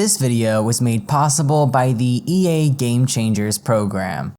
This video was made possible by the EA Game Changers program.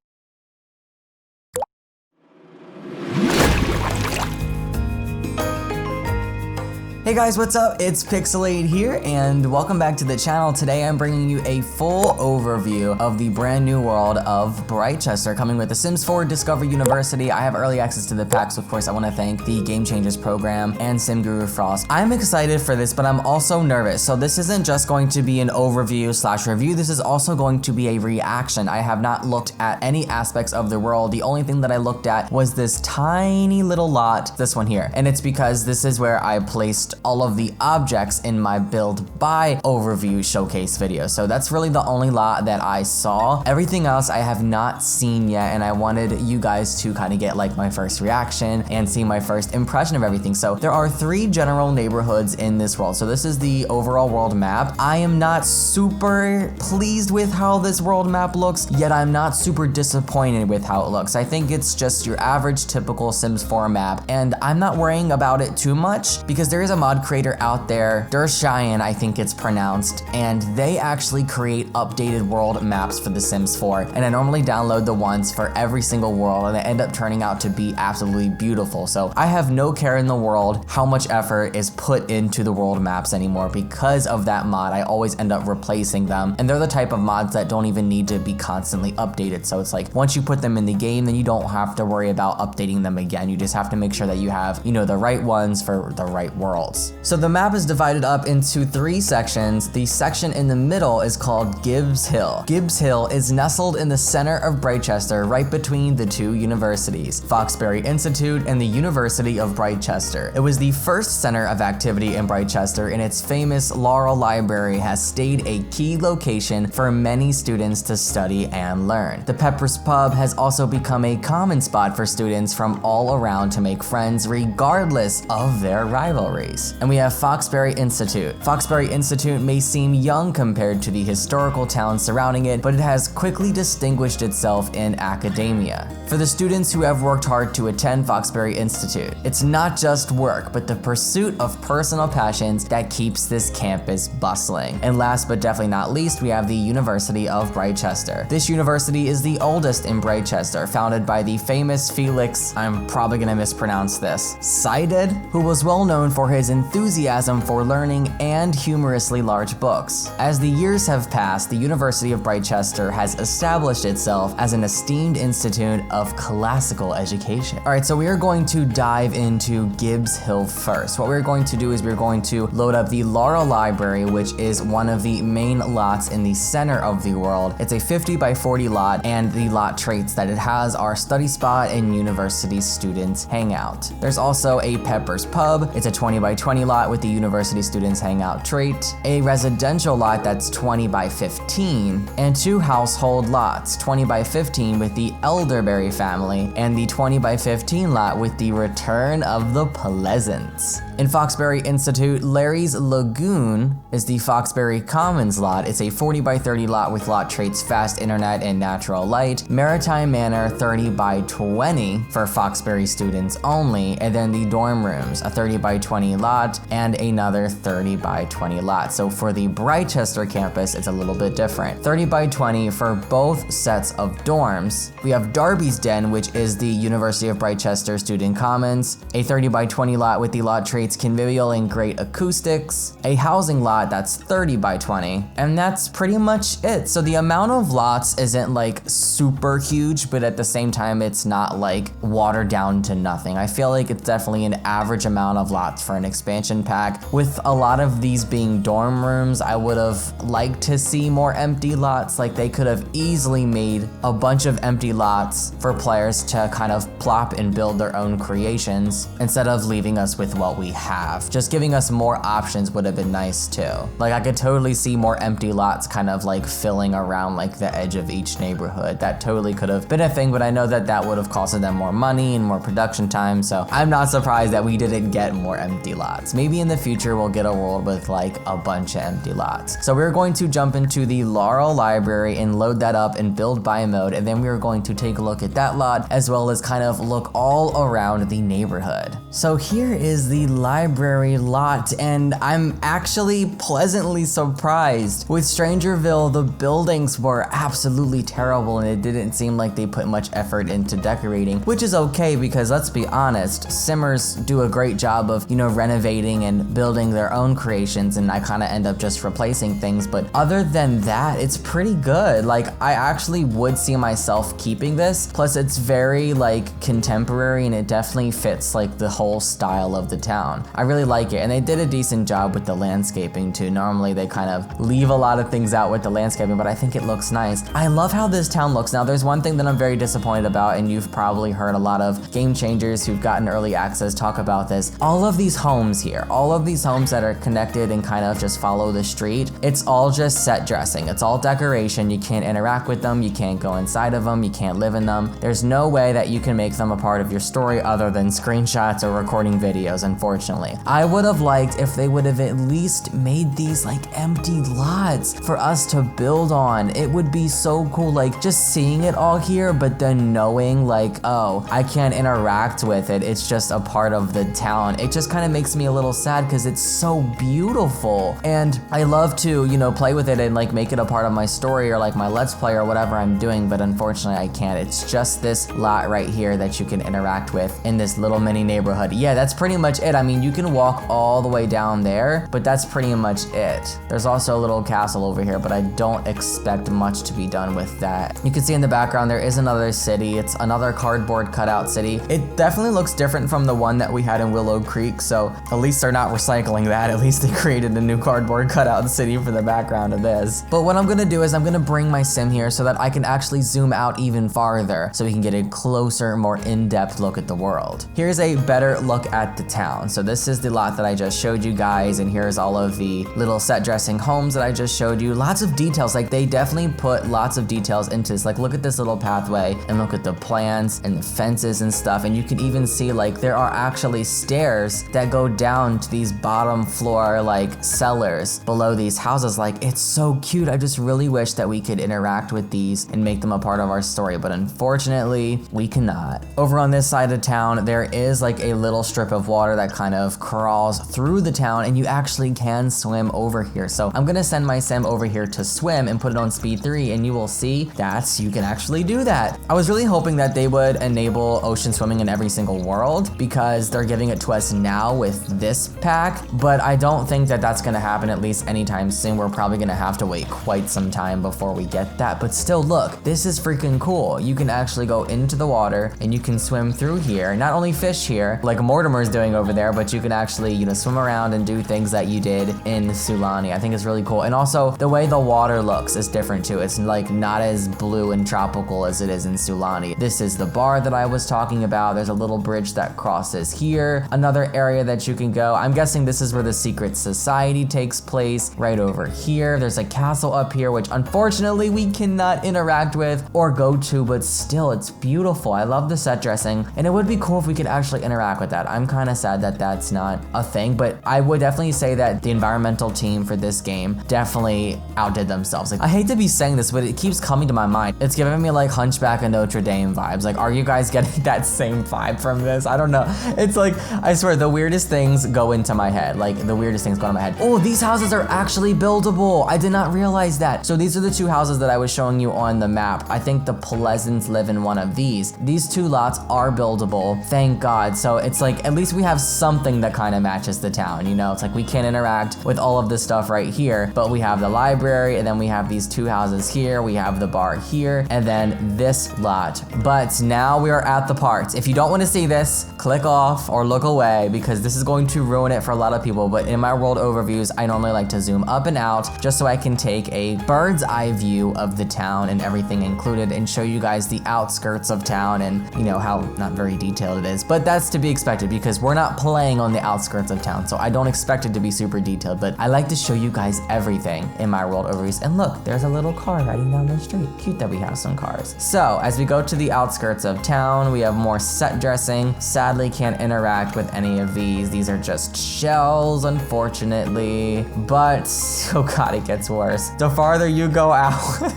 Hey guys, what's up? It's Pixelade here, and welcome back to the channel. Today I'm bringing you a full overview of the brand new world of Brightchester, coming with The Sims 4 Discover University. I have early access to the pack, so of course I want to thank the Game Changers program and Sim Guru Frost. I'm excited for this, but I'm also nervous. So this isn't just going to be an overview slash review, this is also going to be a reaction. I have not looked at any aspects of the world. The only thing that I looked at was this tiny little lot, this one here, and it's because this is where I placed all of the objects in my build by overview showcase video. So that's really the only lot that I saw. Everything else I have not seen yet, and I wanted you guys to kind of get like my first reaction and see my first impression of everything. So there are 3 general neighborhoods in this world. So this is the overall world map. I am not super pleased with how this world map looks, yet I'm not super disappointed with how it looks. I think it's just your average typical Sims 4 map, and I'm not worrying about it too much because there is a mod creator out there, Cheyenne, I think it's pronounced, and they actually create updated world maps for The Sims 4, and I normally download the ones for every single world, and they end up turning out to be absolutely beautiful. So I have no care in the world how much effort is put into the world maps anymore because of that mod. I always end up replacing them, and they're the type of mods that don't even need to be constantly updated. So it's like once you put them in the game, then you don't have to worry about updating them again. You just have to make sure that you have, you know, the right ones for the right worlds. So the map is divided up into 3 sections. The section in the middle is called Gibbs Hill. Gibbs Hill is nestled in the center of Brightchester, right between the 2 universities, Foxbury Institute and the University of Brightchester. It was the first center of activity in Brightchester, and its famous Laurel Library has stayed a key location for many students to study and learn. The Pepper's Pub has also become a common spot for students from all around to make friends regardless of their rivalries. And we have Foxbury Institute. Foxbury Institute may seem young compared to the historical town surrounding it, but it has quickly distinguished itself in academia. For the students who have worked hard to attend Foxbury Institute, it's not just work, but the pursuit of personal passions that keeps this campus bustling. And last but definitely not least, we have the University of Brightchester. This university is the oldest in Brightchester, founded by the famous Felix, I'm probably gonna mispronounce this, Seided, who was well known for his enthusiasm for learning and humorously large books. As the years have passed, the University of Brightchester has established itself as an esteemed institute of classical education. Alright, so we are going to dive into Gibbs Hill first. What we're going to do is we're going to load up the Laurel Library, which is one of the main lots in the center of the world. It's a 50 by 40 lot, and the lot traits that it has are study spot and university students hangout. There's also a Pepper's Pub. It's a 20 by 20 lot with the university students hangout trait, a residential lot that's 20 by 15, and 2 household lots, 20 by 15 with the Elderberry family, and the 20 by 15 lot with the return of the Pleasants. In Foxbury Institute, Larry's Lagoon is the Foxbury Commons lot. It's a 40 by 30 lot with lot traits fast internet and natural light, Maritime Manor 30 by 20 for Foxbury students only, and then the dorm rooms, a 30 by 20 lot and another 30 by 20 lot. So for the Brightchester campus, it's a little bit different. 30 by 20 for both sets of dorms. We have Darby's Den, which is the University of Brightchester Student Commons, a 30 by 20 lot with the lot traits convivial and great acoustics, a housing lot that's 30 by 20, and that's pretty much it. So the amount of lots isn't like super huge, but at the same time, it's not like watered down to nothing. I feel like it's definitely an average amount of lots for an expansion pack. With a lot of these being dorm rooms, I would have liked to see more empty lots. Like they could have easily made a bunch of empty lots for players to kind of plop and build their own creations instead of leaving us with what we have. Just giving us more options would have been nice too. Like I could totally see more empty lots kind of like filling around like the edge of each neighborhood. That totally could have been a thing, but I know that that would have costed them more money and more production time, so I'm not surprised that we didn't get more empty lots. Maybe in the future we'll get a world with like a bunch of empty lots. So we're going to jump into the Laurel Library and load that up in build by mode, and then we're going to take a look at that lot as well as kind of look all around the neighborhood. So here is the library lot, and I'm actually pleasantly surprised. With Strangerville, the buildings were absolutely terrible and it didn't seem like they put much effort into decorating, which is okay because let's be honest, Simmers do a great job of, renovating and building their own creations, and I kind of end up just replacing things. But other than that, it's pretty good. Like, I actually would see myself keeping this. Plus, it's very like contemporary and it definitely fits like the whole style of the town. I really like it, and they did a decent job with the landscaping too. Normally they kind of leave a lot of things out with the landscaping, but I think it looks nice. I love how this town looks. Now, there's one thing that I'm very disappointed about, and you've probably heard a lot of game changers who've gotten early access talk about this. All of these homes here, all of these homes that are connected and kind of just follow the street, it's all just set dressing. It's all decoration. You can't interact with them. You can't go inside of them. You can't live in them. There's no way that you can make them a part of your story other than screenshots or recording videos, unfortunately. I would have liked if they would have at least made these like empty lots for us to build on. It would be so cool, like just seeing it all here, but then knowing like, oh, I can't interact with it. It's just a part of the town. It just kind of makes me a little sad because it's so beautiful. And I love to, play with it and like make it a part of my story or like my Let's Play or whatever I'm doing, but unfortunately I can't. It's just this lot right here that you can interact with in this little mini neighborhood. Yeah, that's pretty much it. I mean, you can walk all the way down there, but that's pretty much it. There's also a little castle over here, but I don't expect much to be done with that. You can see in the background there is another city. It's another cardboard cutout city. It definitely looks different from the one that we had in Willow Creek, so at least they're not recycling that. At least they created a new cardboard cutout city for the background of this. But what I'm gonna do is I'm gonna bring my sim here so that I can actually zoom out even farther so we can get a closer, more in-depth look at the world. Here's a better look at the town. So this is the lot that I just showed you guys, and here's all of the little set dressing homes that I just showed you. Lots of details, like they definitely put lots of details into this. Like look at this little pathway and look at the plants and the fences and stuff, and you can even see like there are actually stairs that go down to these bottom floor like cellars below these houses. Like it's so cute. I just really wish that we could interact with these and make them a part of our story, but unfortunately we cannot. Over on this side of town there is like a little strip of water that kind of crawls through the town, and you actually can swim over here. So I'm gonna send my sim over here to swim and put it on speed 3, and you will see that you can actually do that. I was really hoping that they would enable ocean swimming in every single world because they're giving it to us now with this pack, but I don't think that that's gonna happen at least anytime soon. We're probably gonna have to wait quite some time before we get that, but still look, this is freaking cool. You can actually go into the water and you can swim through here. Not only fish here like Mortimer's doing over there, but you can actually, swim around and do things that you did in Sulani. I think it's really cool. And also the way the water looks is different too. It's like not as blue and tropical as it is in Sulani. This is the bar that I was talking about. There's a little bridge that crosses here. Another area that you can go. I'm guessing this is where the secret society takes place, right over here. There's a castle up here, which unfortunately we cannot interact with or go to, but still it's beautiful. I love the set dressing, and it would be cool if we could actually interact with that. I'm kind of sad that that's not a thing, but I would definitely say that the environmental team for this game definitely outdid themselves. Like, I hate to be saying this, but it keeps coming to my mind. It's giving me like Hunchback of Notre Dame vibes. Like, are you guys getting that same vibe from this? I don't know. It's like, I swear, the weirdest things go into my head. Like, the weirdest things go into my head. Oh, these houses are actually buildable. I did not realize that. So these are the two houses that I was showing you on the map. I think the Pleasants live in one of these. These two lots are buildable, thank God. So it's like, at least we have something that kind of matches the town, It's like we can't interact with all of this stuff right here, but we have the library, and then we have these two houses here, we have the bar here, and then this lot. But now we are at the part. If you don't want to see this, click off or look away because this is going to ruin it for a lot of people. But in my world overviews, I normally like to zoom up and out just so I can take a bird's eye view of the town and everything included and show you guys the outskirts of town and how not very detailed it is, but that's to be expected because we're not playing on the outskirts of town, so I don't expect it to be super detailed, but I like to show you guys everything in my world overviews. And look, there's a little car riding down the street. Cute that we have some cars. So as we go to the outskirts of town, we have more set dressing. Sadly, can't interact with any of these. These are just shells, unfortunately, but oh God, it gets worse. The farther you go out,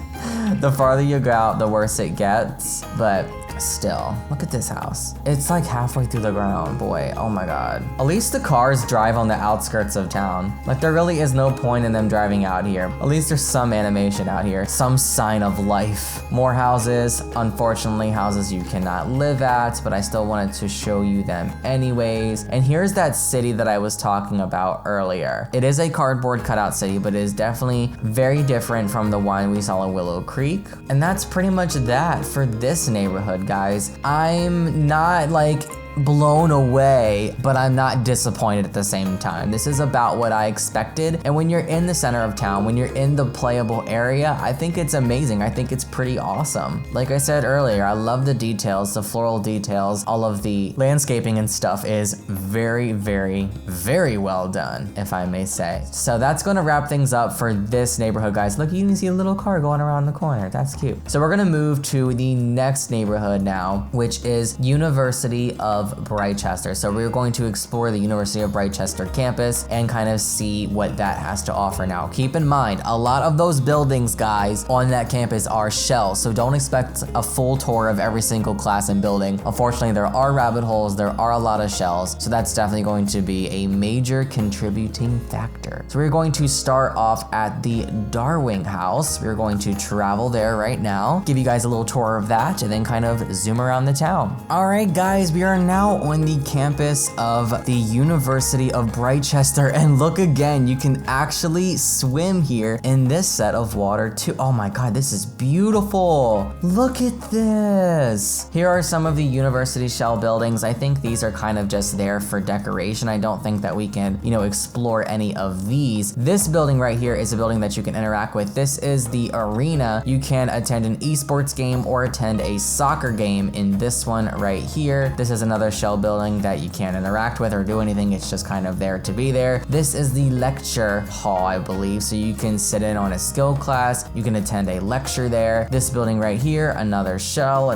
the farther you go out, the worse it gets, but still, look at this house. It's like halfway through the ground, boy, oh my god. At least the cars drive on the outskirts of town. Like there really is no point in them driving out here. At least there's some animation out here, some sign of life. More houses, unfortunately houses you cannot live at, but I still wanted to show you them anyways. And here's that city that I was talking about earlier. It is a cardboard cutout city, but it is definitely very different from the one we saw in Willow Creek. And that's pretty much that for this neighborhood, guys. I'm not like blown away, but I'm not disappointed at the same time. This is about what I expected, and when you're in the center of town, when you're in the playable area, I think it's amazing. I think it's pretty awesome. Like I said earlier, I love the details, the floral details, all of the landscaping and stuff is very, very, very well done, if I may say. So that's gonna wrap things up for this neighborhood, guys. Look, you can see a little car going around the corner. That's cute. So we're gonna move to the next neighborhood now, which is University of Brightchester. So we're going to explore the University of Brightchester campus and kind of see what that has to offer now. Keep in mind, a lot of those buildings, guys, on that campus are shells, so don't expect a full tour of every single class and building. Unfortunately, there are rabbit holes, there are a lot of shells, so that's definitely going to be a major contributing factor. So we're going to start off at the Darwin House. We're going to travel there right now, give you guys a little tour of that, and then kind of zoom around the town. All right, guys, we are now on the campus of the University of Brightchester, and look again, you can actually swim here in this set of water too. Oh my god, this is beautiful. Look at this. Here are some of the university shell buildings. I think these are kind of just there for decoration. I don't think that we can, explore any of these. This building right here is a building that you can interact with. This is the arena. You can attend an esports game or attend a soccer game in this one right here. This is another shell building that you can't interact with or do anything. It's just kind of there to be there. This is the lecture hall, I believe. So you can sit in on a skill class. You can attend a lecture there. This building right here, another shell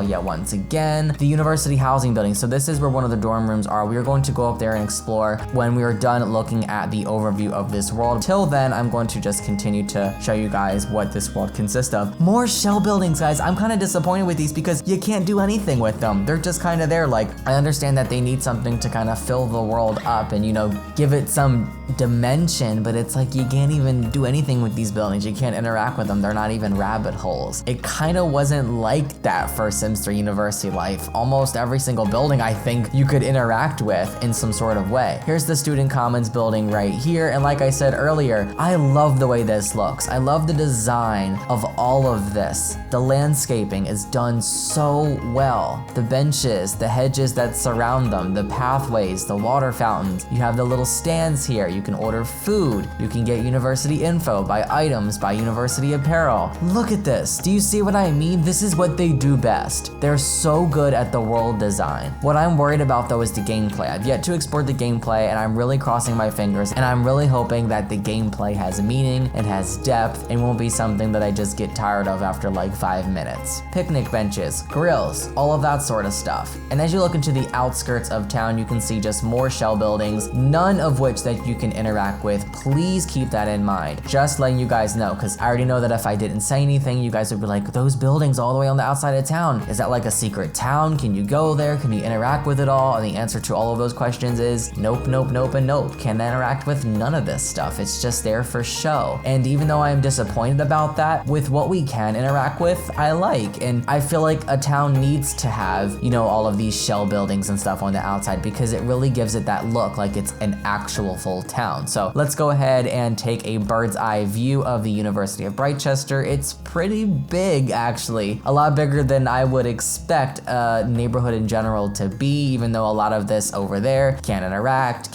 yet once again. The university housing building. So this is where one of the dorm rooms are. We are going to go up there and explore when we are done looking at the overview of this world. Till then, I'm going to just continue to show you guys what this world consists of. More shell buildings, guys. I'm kind of disappointed with these because you can't do anything with them. They're just kind of there. Like, I understand that they need something to kind of fill the world up and, give it some dimension, but it's like you can't even do anything with these buildings. You can't interact with them. They're not even rabbit holes. It kind of wasn't like that for Sims 3 University Life. Almost every single building I think you could interact with in some sort of way. Here's the Student Commons building right here, and like I said earlier, I love the way this looks. I love the design of all of this. The landscaping is done so well. The benches, the hedges that surround them, the pathways, the water fountains. You have the little stands here. You can order food. You can get university info, buy items, buy university apparel. Look at this. Do you see what I mean? This is what they do best. They're so good at the world design. What I'm worried about though is the gameplay. I've yet to explore the gameplay, and I'm really crossing my fingers, and I'm really hoping that the gameplay has meaning, it has depth, and won't be something that I just get tired of after like 5 minutes. Picnic benches, grills, all of that sort of stuff. And as you look into the outskirts of town, you can see just more shell buildings, none of which that you can interact with. Please keep that in mind. Just letting you guys know, because I already know that if I didn't say anything, you guys would be like, those buildings all the way on the outside of town, is that like a secret town? Can you go there? Can you interact with it all? And the answer to all of those questions is nope, nope, nope, and nope. Can't interact with none of this stuff. It's just there for show. And even though I'm disappointed about that, with what we can interact with, I like. And I feel like a town needs to have, all of these shell buildings and stuff on the outside, because it really gives it that look like it's an actual full town. So let's go ahead and take a bird's eye view of the University of Brightchester. It's pretty big, actually. A lot bigger than I would expect a neighborhood in general to be, even though a lot of this over there can't interact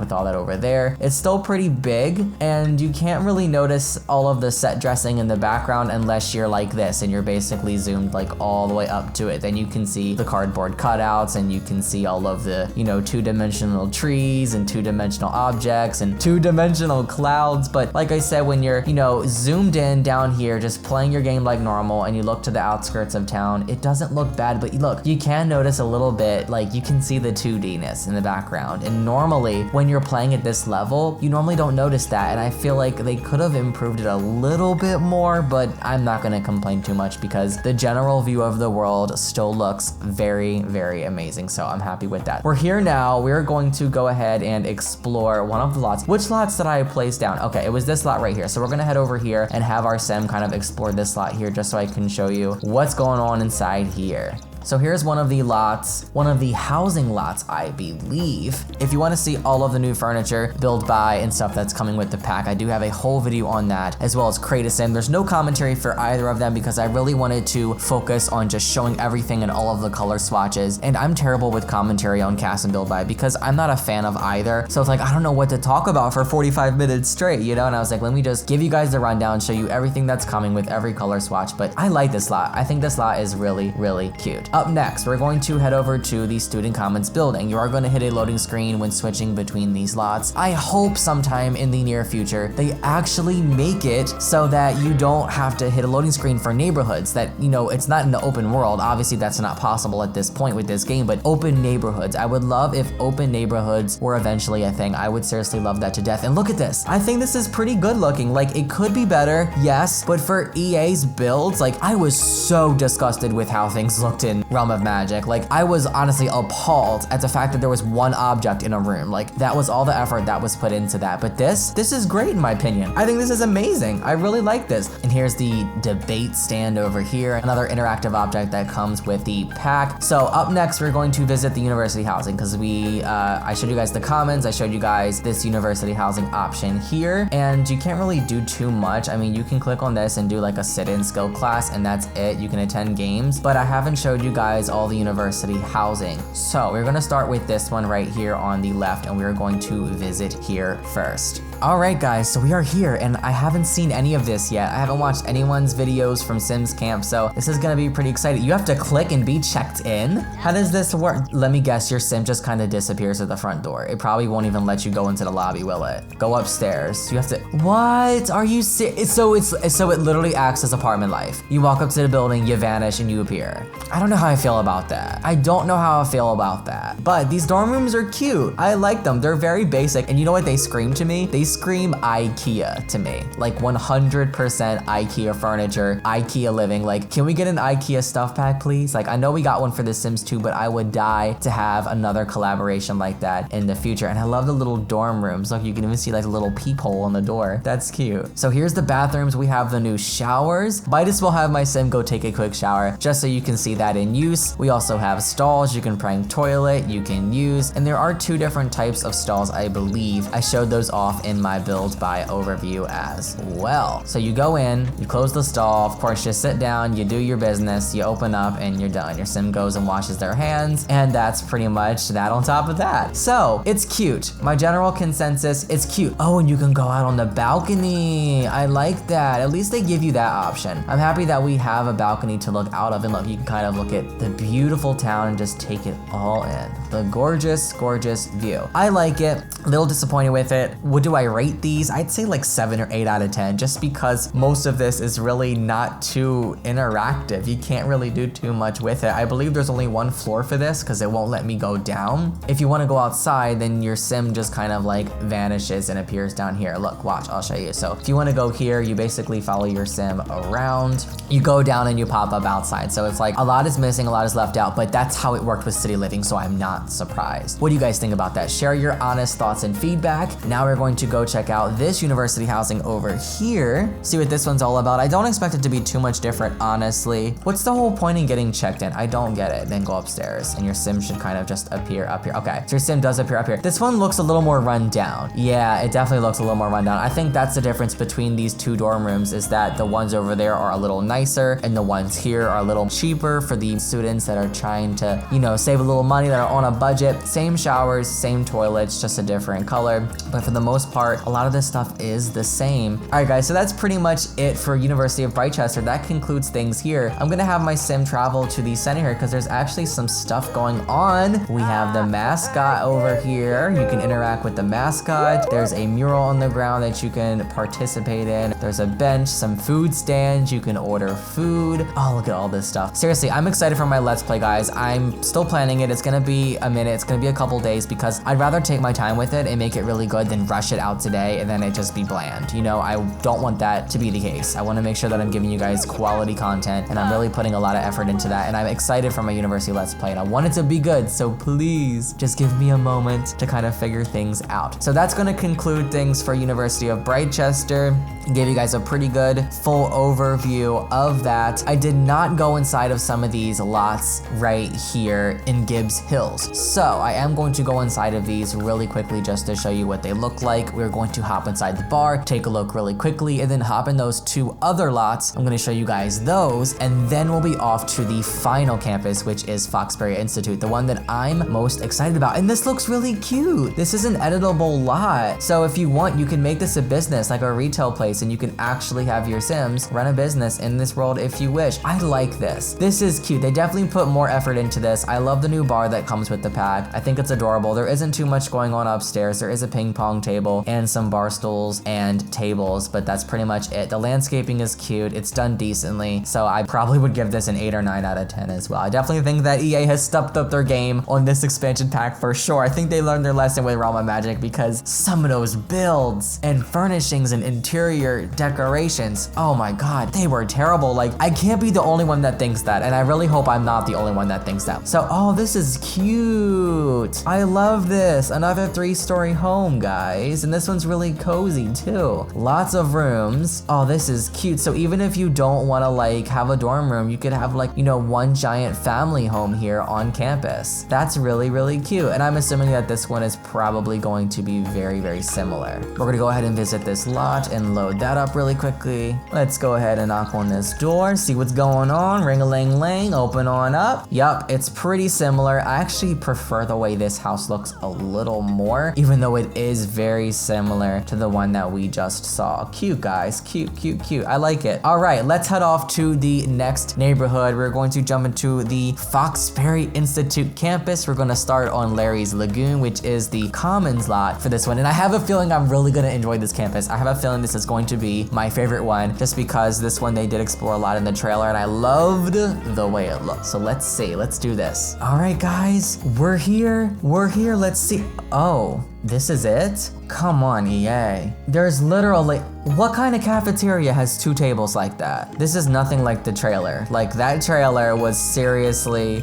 with all that over there. It's still pretty big, and you can't really notice all of the set dressing in the background unless you're like this and you're basically zoomed like all the way up to it. Then you can see see the cardboard cutouts, and you can see all of the, you know, two-dimensional trees and two-dimensional objects and two-dimensional clouds. But like I said, when you're, you know, zoomed in down here, just playing your game like normal, and you look to the outskirts of town, it doesn't look bad, but look, you can notice a little bit, like you can see the 2D-ness in the background. And normally when you're playing at this level, you normally don't notice that. And I feel like they could have improved it a little bit more, but I'm not gonna complain too much because the general view of the world still looks very, very amazing. So I'm happy with that. We're here now. We're going to go ahead and explore one of the lots. Which lots did I place down? Okay, it was this lot right here. So we're gonna head over here and have our sim kind of explore this lot here just so I can show you what's going on inside here. So here's one of the lots, one of the housing lots, I believe. If you want to see all of the new furniture, build, buy, and stuff that's coming with the pack, I do have a whole video on that, as well as Create a Sim. There's no commentary for either of them because I really wanted to focus on just showing everything and all of the color swatches. And I'm terrible with commentary on Cast and Build Buy because I'm not a fan of either. So it's like, I don't know what to talk about for 45 minutes straight, you know? And I was like, let me just give you guys the rundown, show you everything that's coming with every color swatch. But I like this lot. I think this lot is really, really cute. Up next, we're going to head over to the Student Commons building. You are going to hit a loading screen when switching between these lots. I hope sometime in the near future, they actually make it so that you don't have to hit a loading screen for neighborhoods, that, you know, it's not in the open world. Obviously, that's not possible at this point with this game, but open neighborhoods. I would love if open neighborhoods were eventually a thing. I would seriously love that to death. And look at this. I think this is pretty good looking. Like, it could be better, yes, but for EA's builds, like, I was so disgusted with how things looked in Realm of Magic. Like, I was honestly appalled at the fact that there was one object in a room. Like, that was all the effort that was put into that. But this is great in my opinion. I think this is amazing. I really like this. And here's the debate stand over here, another interactive object that comes with the pack. So up next, we're going to visit the university housing because I showed you guys the commons. I showed you guys this university housing option here, and you can't really do too much. I mean, you can click on this and do like a sit-in skill class, and that's it. You can attend games, but I haven't showed you guys all the university housing. So we're gonna start with this one right here on the left, and we're going to visit here first. All right, guys, so we are here, and I haven't seen any of this yet. I haven't watched anyone's videos from Sims Camp, so this is gonna be pretty exciting. You have to click and be checked in? How does this work? Let me guess, your sim just kind of disappears at the front door. It probably won't even let you go into the lobby, will it? Go upstairs. You have to, what? Are you serious? So it literally acts as apartment life. You walk up to the building, you vanish, and you appear. I don't know how I feel about that. I don't know how I feel about that. But these dorm rooms are cute. I like them. They're very basic, and you know what they scream to me? They scream IKEA to me. Like 100% IKEA furniture, IKEA living. Like, can we get an IKEA stuff pack, please? Like, I know we got one for The Sims 2, but I would die to have another collaboration like that in the future. And I love the little dorm rooms. Look, you can even see like a little peephole on the door. That's cute. So here's the bathrooms. We have the new showers. Might as well have my sim go take a quick shower just so you can see that in use. We also have stalls. You can prank toilet, you can use, and there are 2 different types of stalls, I believe. I showed those off in my build by overview as well. So you go in, you close the stall, of course you sit down, you do your business, you open up, and you're done. Your sim goes and washes their hands, and that's pretty much that on top of that. So it's cute. My general consensus, it's cute. Oh, and you can go out on the balcony. I like that. At least they give you that option. I'm happy that we have a balcony to look out of, and look, you can kind of look at the beautiful town and just take it all in. The gorgeous, gorgeous view. I like it. A little disappointed with it. What do I rate these? I'd say like 7 or 8 out of 10, just because most of this is really not too interactive. You can't really do too much with it. I believe there's only 1 floor for this because it won't let me go down. If you want to go outside, then your sim just kind of like vanishes and appears down here. Look, watch, I'll show you. So if you want to go here, you basically follow your sim around. You go down and you pop up outside. So it's like a lot is missing, a lot is left out, but that's how it worked with City Living, so I'm not surprised. What do you guys think about that? Share your honest thoughts and feedback. Now we're going to go check out this university housing over here, see what this one's all about. I don't expect it to be too much different, honestly. What's the whole point in getting checked in? I don't get it. Then go upstairs, and your sim should kind of just appear up here. Okay, so your sim does appear up here. This one looks a little more run down. Yeah, it definitely looks a little more run down. I think that's the difference between these 2 dorm rooms, is that the ones over there are a little nicer, and the ones here are a little cheaper for the students that are trying to, you know, save a little money, that are on a budget. Same showers, same toilets, just a different color. But for the most part, part, a lot of this stuff is the same. All right, guys, so that's pretty much it for University of Brightchester. That concludes things here. I'm gonna have my sim travel to the center here because there's actually some stuff going on. We have the mascot over here. You can interact with the mascot. There's a mural on the ground that you can participate in. There's a bench, some food stands. You can order food. Oh, look at all this stuff. Seriously, I'm excited for my Let's Play, guys. I'm still planning it. It's gonna be a minute. It's gonna be a couple days because I'd rather take my time with it and make it really good than rush it out today and then it just be bland. You know, I don't want that to be the case. I want to make sure that I'm giving you guys quality content, and I'm really putting a lot of effort into that, and I'm excited for my University Let's Play, and I want it to be good, so please just give me a moment to kind of figure things out. So that's going to conclude things for University of Brightchester. Gave you guys a pretty good full overview of that. I did not go inside of some of these lots right here in Gibbs Hills, so I am going to go inside of these really quickly just to show you what they look like. We're going to hop inside the bar, take a look really quickly, and then hop in those two other lots. I'm going to show you guys those, and then we'll be off to the final campus, which is Foxbury Institute, the one that I'm most excited about. And this looks really cute. This is an editable lot, so if you want, you can make this a business, like a retail place, and you can actually have your Sims run a business in this world if you wish. I like this. This is cute. They definitely put more effort into this. I love the new bar that comes with the pack. I think it's adorable. There isn't too much going on upstairs. There is a ping pong table and some bar stools and tables, but that's pretty much it. The landscaping is cute. It's done decently, so I probably would give this an 8 or 9 out of 10 as well. I definitely think that EA has stepped up their game on this expansion pack for sure. I think they learned their lesson with Realm of Magic because some of those builds and furnishings and interior decorations, oh my god, they were terrible. Like, I can't be the only one that thinks that, and I really hope I'm not the only one that thinks that. So, oh, this is cute. I love this. Another 3-story home, guys, and this one's really cozy too. Lots of rooms. Oh, this is cute. So even if you don't want to like have a dorm room, you could have like, you know, one giant family home here on campus. That's really, really cute. And I'm assuming that this one is probably going to be very, very similar. We're gonna go ahead and visit this lot and load that up really quickly. Let's go ahead and knock on this door, see what's going on. Ring-a-ling-ling, open on up. Yup, it's pretty similar. I actually prefer the way this house looks a little more, even though it is very similar to the one that we just saw. Cute, guys. Cute, cute, cute. I like it. All right, let's head off to the next neighborhood. We're going to jump into the Foxbury Institute campus. We're going to start on Larry's Lagoon, which is the commons lot for this one. And I have a feeling I'm really going to enjoy this campus. I have a feeling this is going to be my favorite one, just because this one they did explore a lot in the trailer, and I loved the way it looked. So let's see. Let's do this. All right, guys. We're here. We're here. Let's see. Oh, this is it? Come on, EA. There's literally, what kind of cafeteria has 2 tables like that? This is nothing like the trailer. Like, that trailer was seriously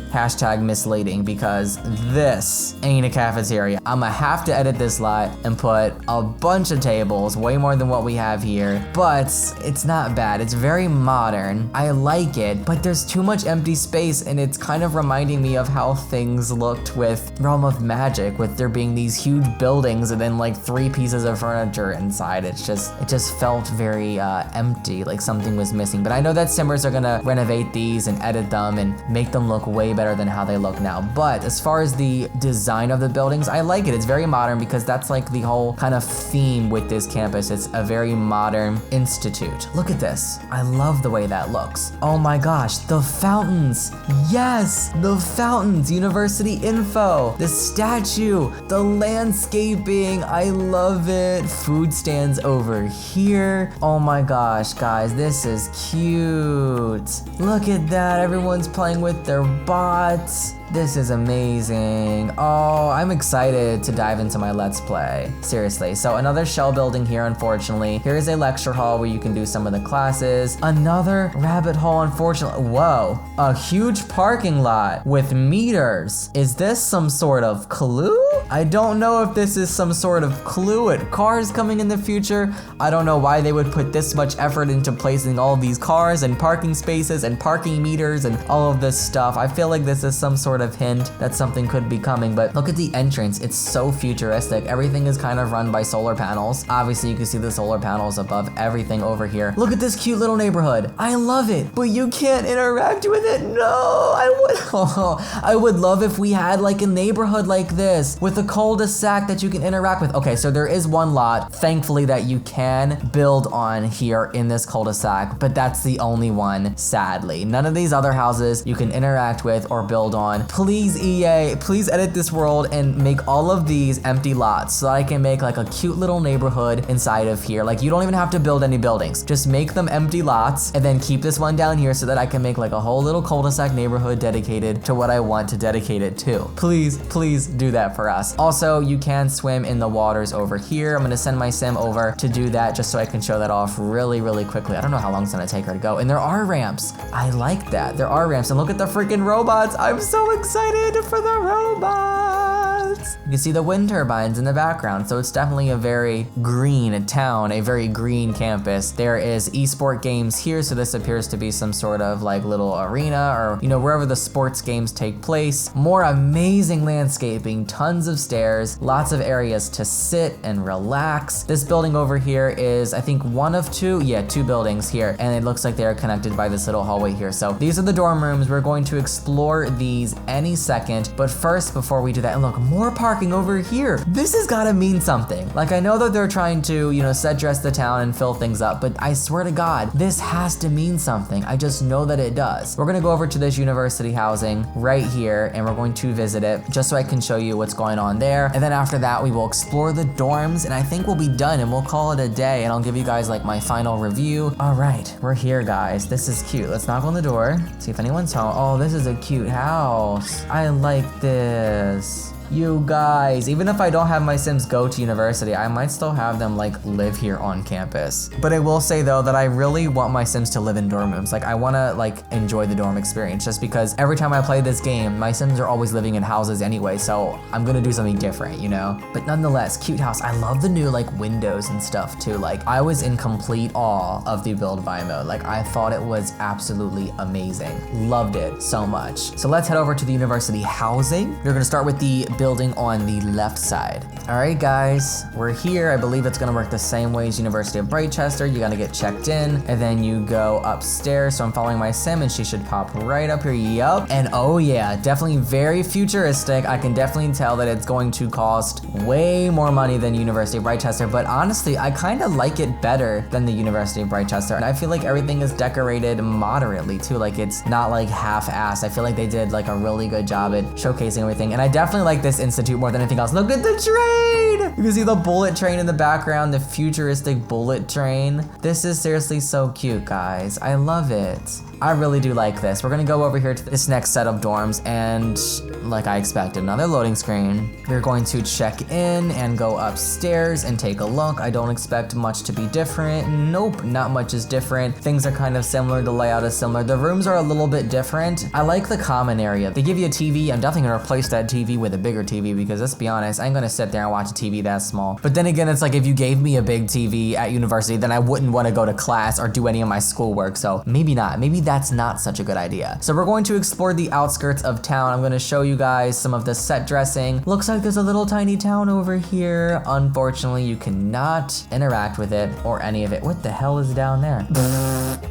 #misleading because this ain't a cafeteria. I'ma have to edit this lot and put a bunch of tables, way more than what we have here, but it's not bad. It's very modern. I like it, but there's too much empty space, and it's kind of reminding me of how things looked with Realm of Magic, with there being these huge buildings and then like 3 pieces of furniture inside. It just felt very empty, like something was missing. But I know that Simmers are gonna renovate these and edit them and make them look way better than how they look now. But as far as the design of the buildings, I like it. It's very modern because that's like the whole kind of theme with this campus. It's a very modern institute. Look at this. I love the way that looks. Oh my gosh, the fountains. Yes, the fountains. University info, the statue, the landscaping. I love it. Food stands over here. Oh my gosh, guys, this is cute. Look at that. Everyone's playing with their bots. This is amazing. Oh, I'm excited to dive into my Let's Play. Seriously. So another shell building here, unfortunately. Here's a lecture hall where you can do some of the classes. Another rabbit hole, unfortunately. Whoa. A huge parking lot with meters. Is this some sort of clue? I don't know if this is some sort of clue with cars coming in the future. I don't know why they would put this much effort into placing all of these cars and parking spaces and parking meters and all of this stuff. I feel like this is some sort of hint that something could be coming, but look at the entrance. It's so futuristic. Everything is kind of run by solar panels. Obviously, you can see the solar panels above everything over here. Look at this cute little neighborhood. I love it, but you can't interact with it. No, I would love if we had like a neighborhood like this with a cul-de-sac that you can interact with. Okay, so there is one lot, thankfully, that you can build on here in this cul-de-sac, but that's the only one, sadly. None of these other houses you can interact with or build on. Please, EA, please edit this world and make all of these empty lots so that I can make like a cute little neighborhood inside of here. Like, you don't even have to build any buildings. Just make them empty lots and then keep this one down here so that I can make like a whole little cul-de-sac neighborhood dedicated to what I want to dedicate it to. Please, please do that for us. Also, you can swim in the waters over here. I'm gonna send my sim over to do that just so I can show that off really, really quickly. I don't know how long it's gonna take her to go. And there are ramps. I like that. There are ramps. And look at the freaking robots. I'm so excited for the robots. You can see the wind turbines in the background. So it's definitely a very green town, a very green campus. There is esport games here. So this appears to be some sort of like little arena or, you know, wherever the sports games take place. More amazing landscaping, tons of stairs, lots of areas to sit and relax. This building over here is, I think, one of two, yeah, two buildings here. And it looks like they are connected by this little hallway here. So these are the dorm rooms. We're going to explore these any second. But first, before we do that, and look, more parking over here. This has gotta mean something. Like, I know that they're trying to, you know, set dress the town and fill things up, but I swear to God, this has to mean something. I just know that it does. We're gonna go over to this university housing right here, and we're going to visit it just so I can show you what's going on there. And then after that, we will explore the dorms, and I think we'll be done, and we'll call it a day, and I'll give you guys like my final review. All right, we're here, guys. This is cute. Let's knock on the door, see if anyone's home. Oh, this is a cute house. I like this. You guys, even if I don't have my Sims go to university, I might still have them like live here on campus. But I will say though that I really want my Sims to live in dorm rooms. Like, I wanna like enjoy the dorm experience just because every time I play this game, my Sims are always living in houses anyway, so I'm gonna do something different, you know? But nonetheless, cute house. I love the new like windows and stuff too. Like, I was in complete awe of the build by mode. Like, I thought it was absolutely amazing. Loved it so much. So let's head over to the university housing. We're gonna start with the building on the left side. All right, guys, we're here. I believe it's gonna work the same way as University of Brightchester. You gotta get checked in, and then you go upstairs. So I'm following my sim, and she should pop right up here. Yup. And oh yeah, definitely very futuristic. I can definitely tell that it's going to cost way more money than University of Brightchester, but honestly, I kind of like it better than the University of Brightchester. And I feel like everything is decorated moderately too. Like, it's not like half-assed. I feel like they did like a really good job at showcasing everything. And I definitely like this institute more than anything else. Look at the train! You can see the bullet train in the background, the futuristic bullet train. This is seriously so cute, guys. I love it. I really do like this. We're gonna go over here to this next set of dorms, and like I expected, another loading screen. We're going to check in and go upstairs and take a look. I don't expect much to be different. Nope, not much is different. Things are kind of similar, the layout is similar. The rooms are a little bit different. I like the common area. They give you a TV. I'm definitely gonna replace that TV with a bigger TV because let's be honest, I ain't gonna sit there and watch a TV that small. But then again, it's like if you gave me a big TV at university, then I wouldn't wanna go to class or do any of my schoolwork. So maybe not, maybe that's not such a good idea. So we're going to explore the outskirts of town. I'm gonna show you guys some of the set dressing. Looks like there's a little tiny town over here. Unfortunately, you cannot interact with it or any of it. What the hell is down there?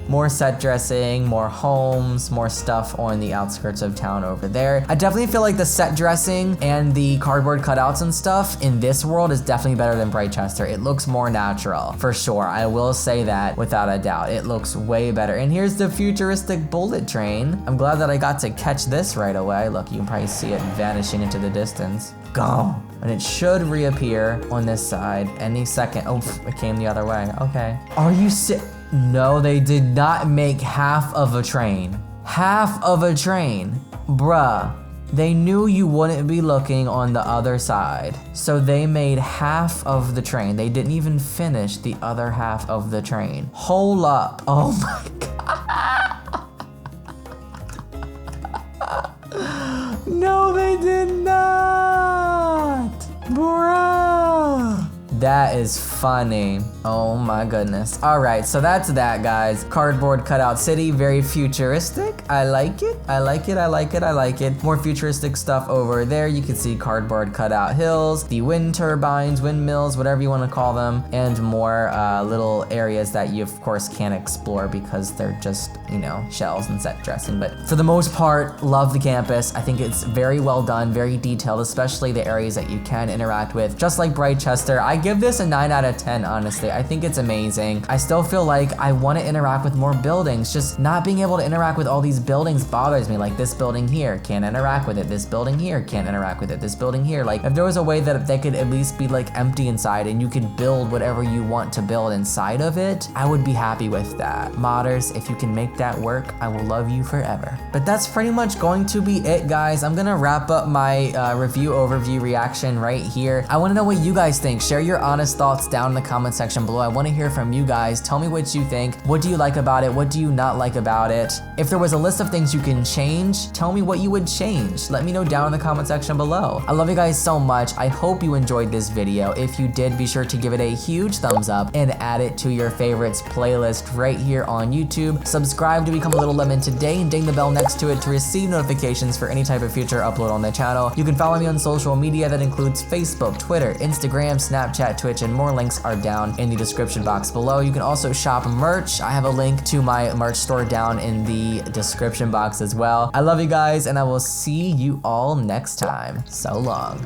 More set dressing, more homes, more stuff on the outskirts of town over there. I definitely feel like the set dressing and the cardboard cutouts and stuff in this world is definitely better than Brightchester. It looks more natural, for sure. I will say that without a doubt. It looks way better. And here's the futuristic bullet train. I'm glad that I got to catch this right away. Look, you can probably see it vanishing into the distance. Gone. And it should reappear on this side any second. Oh, it came the other way. Okay. Are you No, they did not make half of a train. Half of a train. Bruh. They knew you wouldn't be looking on the other side. So they made half of the train. They didn't even finish the other half of the train. Hold up. Oh my God. No, they did not. Bruh. That is funny. Oh my goodness. All right, so that's that, guys. Cardboard cutout city, very futuristic. I like it. I like it. I like it. I like it. More futuristic stuff over there. You can see cardboard cutout hills, the wind turbines, windmills, whatever you want to call them, and more little areas that you, of course, can't explore because they're just, you know, shells and set dressing. But for the most part, love the campus. I think it's very well done, very detailed, especially the areas that you can interact with. Just like Brightchester, I give this a 9 out of 10, honestly. I think it's amazing. I still feel like I want to interact with more buildings. Just not being able to interact with all these buildings bothers me. Like this building here, can't interact with it. This building here, can't interact with it. This building here. Like if there was a way that they could at least be like empty inside and you could build whatever you want to build inside of it, I would be happy with that. Modders, if you can make that work, I will love you forever. But that's pretty much going to be it, guys. I'm gonna wrap up my review overview reaction right here. I want to know what you guys think. Share your honest thoughts down in the comment section below. I want to hear from you guys. Tell me what you think. What do you like about it? What do you not like about it? If there was a list of things you can change, tell me what you would change. Let me know down in the comment section below. I love you guys so much. I hope you enjoyed this video. If you did, be sure to give it a huge thumbs up and add it to your favorites playlist right here on YouTube. Subscribe to become a little lemon today and ding the bell next to it to receive notifications for any type of future upload on the channel. You can follow me on social media. That includes Facebook, Twitter, Instagram, Snapchat, Twitch, and more links are down in the description box below. You can also shop merch. I have a link to my merch store down in the description box as well. I love you guys, and I will see you all next time. So long.